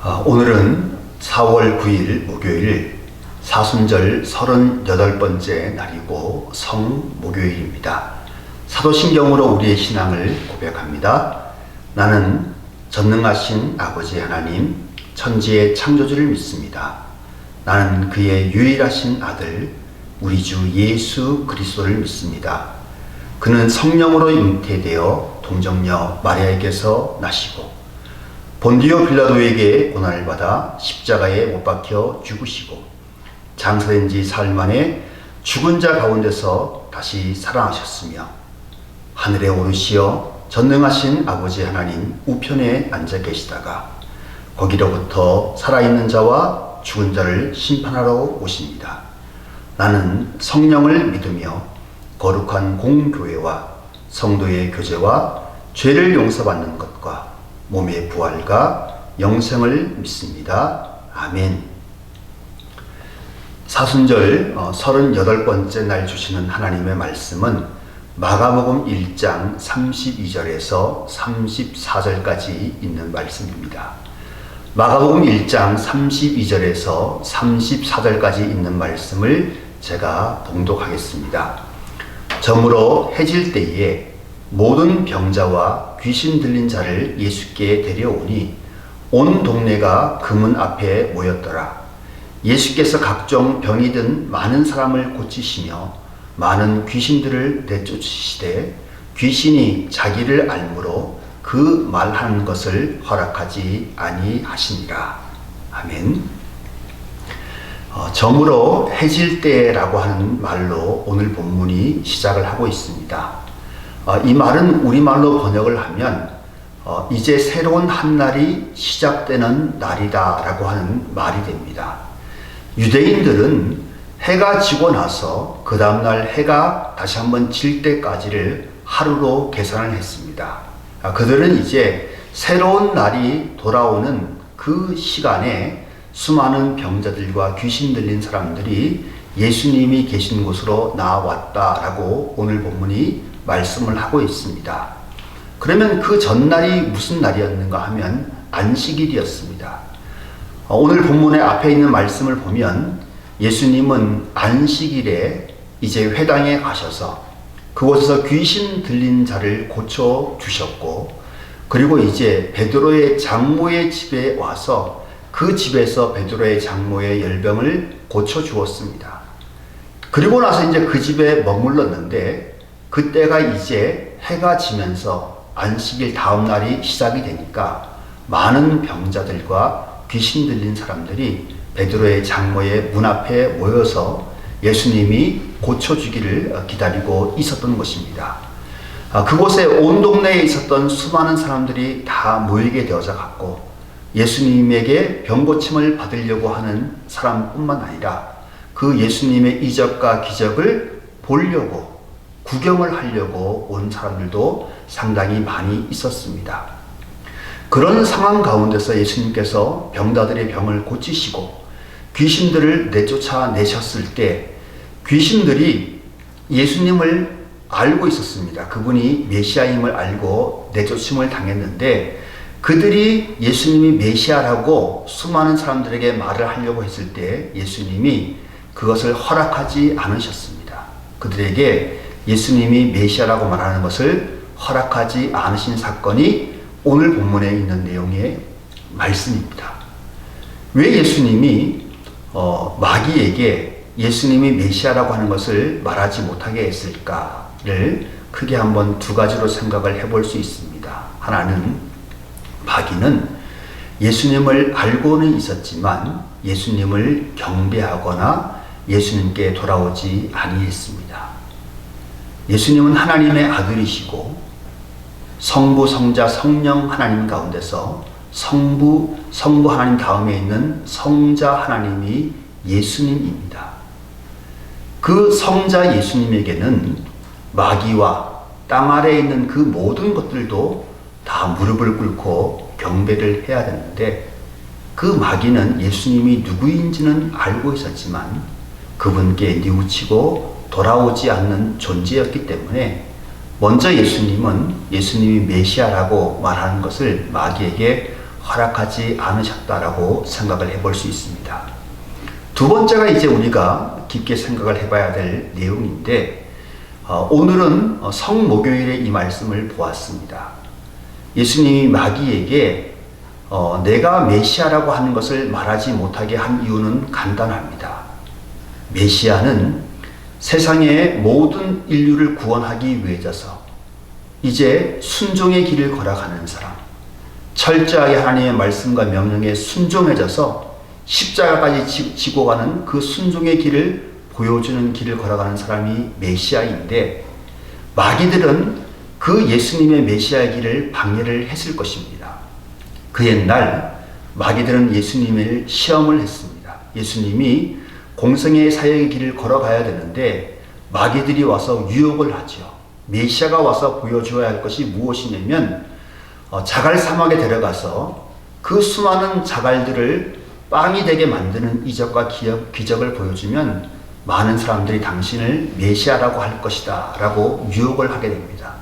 오늘은 4월 9일 목요일 사순절 38번째 날이고 성목요일입니다. 사도신경으로 우리의 신앙을 고백합니다. 나는 전능하신 아버지 하나님, 천지의 창조주를 믿습니다. 나는 그의 유일하신 아들, 우리 주 예수 그리스도를 믿습니다. 그는 성령으로 잉태되어 동정녀 마리아에게서 나시고 본디오 빌라도에게 고난을 받아 십자가에 못 박혀 죽으시고 장사된 지 사흘 만에 죽은 자 가운데서 다시 살아나셨으며 하늘에 오르시어 전능하신 아버지 하나님 우편에 앉아 계시다가 거기로부터 살아있는 자와 죽은 자를 심판하러 오십니다. 나는 성령을 믿으며 거룩한 공교회와 성도의 교제와 죄를 용서받는 것과 몸의 부활과 영생을 믿습니다. 아멘. 사순절 38번째 날 주시는 하나님의 말씀은 마가복음 1장 32절에서 34절까지 있는 말씀입니다. 마가복음 1장 32절에서 34절까지 있는 말씀을 제가 봉독하겠습니다. 저물어 해질 때에 모든 병자와 귀신 들린 자를 예수께 데려오니 온 동네가 그 문 앞에 모였더라. 예수께서 각종 병이 든 많은 사람을 고치시며 많은 귀신들을 내쫓으시되 귀신이 자기를 알므로 그 말하는 것을 허락하지 아니하시니라. 아멘. 저물어 해질 때라고 하는 말로 오늘 본문이 시작을 하고 있습니다. 이 말은 우리말로 번역을 하면 이제 새로운 한 날이 시작되는 날이다 라고 하는 말이 됩니다. 유대인들은 해가 지고 나서 그 다음날 해가 다시 한번 질 때까지를 하루로 계산을 했습니다. 그들은 이제 새로운 날이 돌아오는 그 시간에 수많은 병자들과 귀신 들린 사람들이 예수님이 계신 곳으로 나왔다라고 오늘 본문이 말씀을 하고 있습니다. 그러면 그 전날이 무슨 날이었는가 하면 안식일이었습니다. 오늘 본문의 앞에 있는 말씀을 보면 예수님은 안식일에 이제 회당에 가셔서 그곳에서 귀신 들린 자를 고쳐 주셨고, 그리고 이제 베드로의 장모의 집에 와서 그 집에서 베드로의 장모의 열병을 고쳐 주었습니다. 그리고 나서 이제 그 집에 머물렀는데 그때가 이제 해가 지면서 안식일 다음 날이 시작이 되니까 많은 병자들과 귀신 들린 사람들이 베드로의 장모의 문 앞에 모여서 예수님이 고쳐주기를 기다리고 있었던 것입니다. 그곳에 온 동네에 있었던 수많은 사람들이 다 모이게 되어져 갔고 예수님에게 병고침을 받으려고 하는 사람뿐만 아니라 그 예수님의 이적과 기적을 보려고 구경을 하려고 온 사람들도 상당히 많이 있었습니다. 그런 상황 가운데서 예수님께서 병자들의 병을 고치시고 귀신들을 내쫓아내셨을 때 귀신들이 예수님을 알고 있었습니다. 그분이 메시아임을 알고 내쫓음을 당했는데 그들이 예수님이 메시아라고 수많은 사람들에게 말을 하려고 했을 때 예수님이 그것을 허락하지 않으셨습니다. 그들에게 예수님이 메시아라고 말하는 것을 허락하지 않으신 사건이 오늘 본문에 있는 내용의 말씀입니다. 왜 예수님이 마귀에게 예수님이 메시아라고 하는 것을 말하지 못하게 했을까를 크게 한번 두 가지로 생각을 해볼 수 있습니다. 하나는 마귀는 예수님을 알고는 있었지만 예수님을 경배하거나 예수님께 돌아오지 아니했습니다. 예수님은 하나님의 아들이시고 성부, 성자, 성령 하나님 가운데서 성부 하나님 다음에 있는 성자 하나님이 예수님입니다. 그 성자 예수님에게는 마귀와 땅 아래에 있는 그 모든 것들도 다 무릎을 꿇고 경배를 해야 되는데 그 마귀는 예수님이 누구인지는 알고 있었지만 그분께 뉘우치고 돌아오지 않는 존재였기 때문에 먼저 예수님이 메시아라고 말하는 것을 마귀에게 허락하지 않으셨다라고 생각을 해볼 수 있습니다. 두 번째가 이제 우리가 깊게 생각을 해봐야 될 내용인데, 오늘은 성목요일에 이 말씀을 보았습니다. 예수님이 마귀에게 내가 메시아라고 하는 것을 말하지 못하게 한 이유는 간단합니다. 메시아는 세상의 모든 인류를 구원하기 위해서 이제 순종의 길을 걸어가는 사람, 철저하게 하나님의 말씀과 명령에 순종해져서 십자가까지 지고 가는 그 순종의 길을 보여주는 길을 걸어가는 사람이 메시아인데, 마귀들은 그 예수님의 메시아의 길을 방해를 했을 것입니다. 그 옛날 마귀들은 예수님을 시험을 했습니다. 예수님이 공생의 사역의 길을 걸어가야 되는데 마귀들이 와서 유혹을 하죠. 메시아가 와서 보여주어야 할 것이 무엇이냐면 자갈 사막에 데려가서 그 수많은 자갈들을 빵이 되게 만드는 이적과 기적을 보여주면 많은 사람들이 당신을 메시아라고 할 것이다 라고 유혹을 하게 됩니다.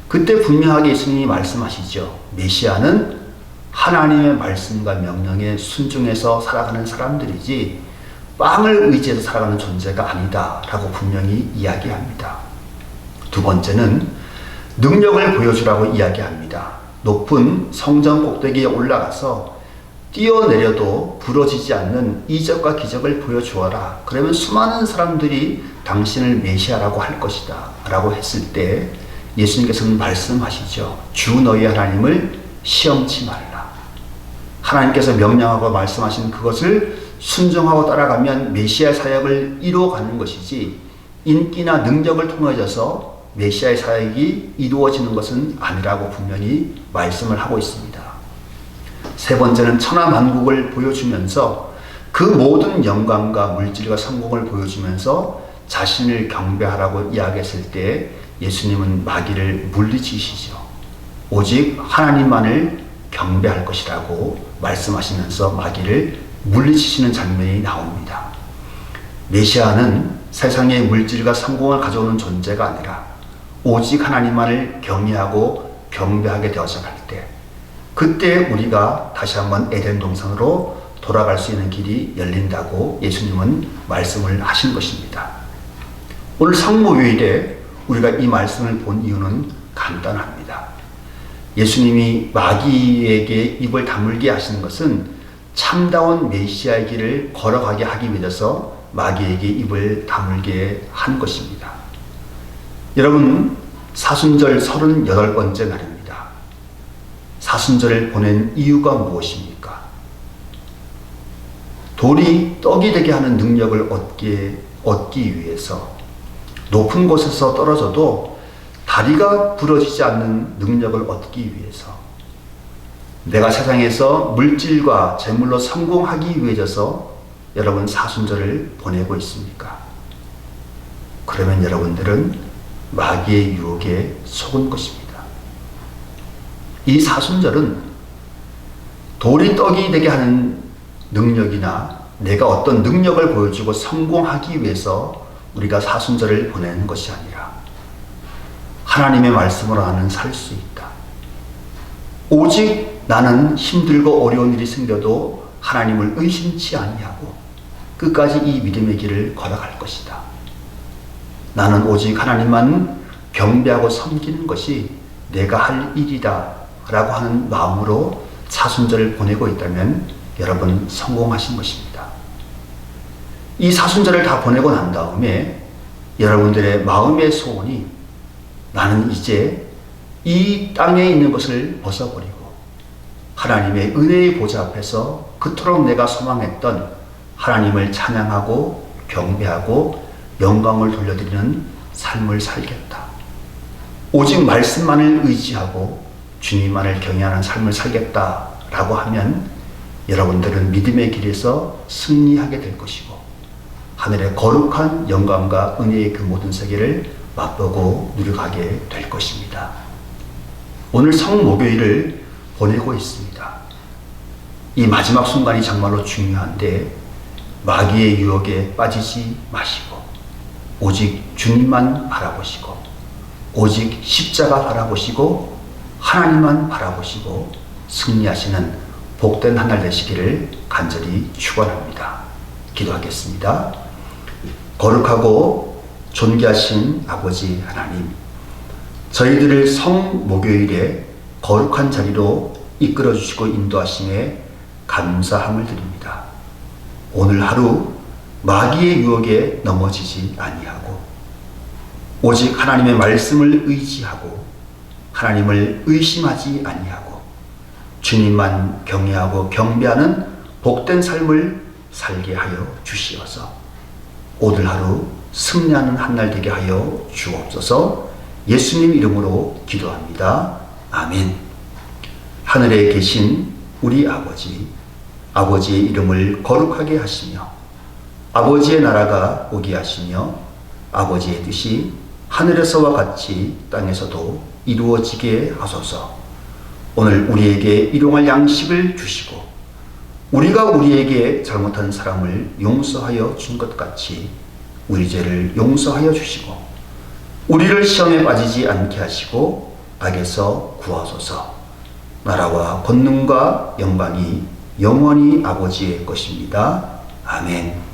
그때 분명하게 예수님이 말씀하시죠. 메시아는 하나님의 말씀과 명령에 순종해서 살아가는 사람들이지 빵을 의지해서 살아가는 존재가 아니다 라고 분명히 이야기합니다. 두 번째는 능력을 보여주라고 이야기합니다. 높은 성전 꼭대기에 올라가서 뛰어내려도 부러지지 않는 이적과 기적을 보여주어라. 그러면 수많은 사람들이 당신을 메시아라고 할 것이다 라고 했을 때 예수님께서는 말씀하시죠. 주 너희 하나님을 시험치 말라. 하나님께서 명령하고 말씀하신 그것을 순종하고 따라가면 메시아 사역을 이루어가는 것이지 인기나 능력을 통해져서 메시아의 사역이 이루어지는 것은 아니라고 분명히 말씀을 하고 있습니다. 세 번째는 천하만국을 보여주면서 그 모든 영광과 물질과 성공을 보여주면서 자신을 경배하라고 이야기했을 때 예수님은 마귀를 물리치시죠. 오직 하나님만을 경배할 것이라고 말씀하시면서 마귀를 물리치시는 장면이 나옵니다. 메시아는 세상의 물질과 성공을 가져오는 존재가 아니라 오직 하나님만을 경외하고 경배하게 되어서 갈 때, 그때 우리가 다시 한번 에덴 동산으로 돌아갈 수 있는 길이 열린다고 예수님은 말씀을 하신 것입니다. 오늘 성목요일에 우리가 이 말씀을 본 이유는 간단합니다. 예수님이 마귀에게 입을 다물게 하시는 것은 참다운 메시아의 길을 걸어가게 하기 위해서 마귀에게 입을 다물게 한 것입니다. 여러분, 사순절 38번째 날입니다. 사순절을 보낸 이유가 무엇입니까? 돌이 떡이 되게 하는 능력을 얻기 위해서 높은 곳에서 떨어져도 다리가 부러지지 않는 능력을 얻기 위해서, 내가 세상에서 물질과 재물로 성공하기 위해서 여러분 사순절을 보내고 있습니까? 그러면 여러분들은 마귀의 유혹에 속은 것입니다. 이 사순절은 돌이 떡이 되게 하는 능력이나 내가 어떤 능력을 보여주고 성공하기 위해서 우리가 사순절을 보내는 것이 아니라 하나님의 말씀으로 나는 살 수 있다. 오직 나는 힘들고 어려운 일이 생겨도 하나님을 의심치 아니하고 끝까지 이 믿음의 길을 걸어갈 것이다. 나는 오직 하나님만 경배하고 섬기는 것이 내가 할 일이다 라고 하는 마음으로 사순절을 보내고 있다면 여러분 성공하신 것입니다. 이 사순절을 다 보내고 난 다음에 여러분들의 마음의 소원이 나는 이제 이 땅에 있는 것을 벗어버리고 하나님의 은혜의 보좌 앞에서 그토록 내가 소망했던 하나님을 찬양하고 경배하고 영광을 돌려드리는 삶을 살겠다. 오직 말씀만을 의지하고 주님만을 경외하는 삶을 살겠다라고 하면 여러분들은 믿음의 길에서 승리하게 될 것이고 하늘의 거룩한 영광과 은혜의 그 모든 세계를 맛보고 누려가게 될 것입니다. 오늘 성목요일을 보내고 있습니다. 이 마지막 순간이 정말로 중요한데 마귀의 유혹에 빠지지 마시고 오직 주님만 바라보시고 오직 십자가 바라보시고 하나님만 바라보시고 승리하시는 복된 한 날 되시기를 간절히 축원합니다. 기도하겠습니다. 거룩하고 존귀하신 아버지 하나님, 저희들을 성목요일에 거룩한 자리로 이끌어 주시고 인도하심에 감사함을 드립니다. 오늘 하루 마귀의 유혹에 넘어지지 아니하고 오직 하나님의 말씀을 의지하고 하나님을 의심하지 아니하고 주님만 경외하고 경배하는 복된 삶을 살게 하여 주시어서 오늘 하루 승리하는 한 날 되게 하여 주옵소서. 예수님 이름으로 기도합니다. 아멘. 하늘에 계신 우리 아버지, 아버지의 이름을 거룩하게 하시며 아버지의 나라가 오게 하시며 아버지의 뜻이 하늘에서와 같이 땅에서도 이루어지게 하소서. 오늘 우리에게 일용할 양식을 주시고 우리가 우리에게 잘못한 사람을 용서하여 준 것 같이 우리 죄를 용서하여 주시고 우리를 시험에 빠지지 않게 하시고 악에서 구하소서. 나라와 권능과 영광이 영원히 아버지의 것입니다. 아멘.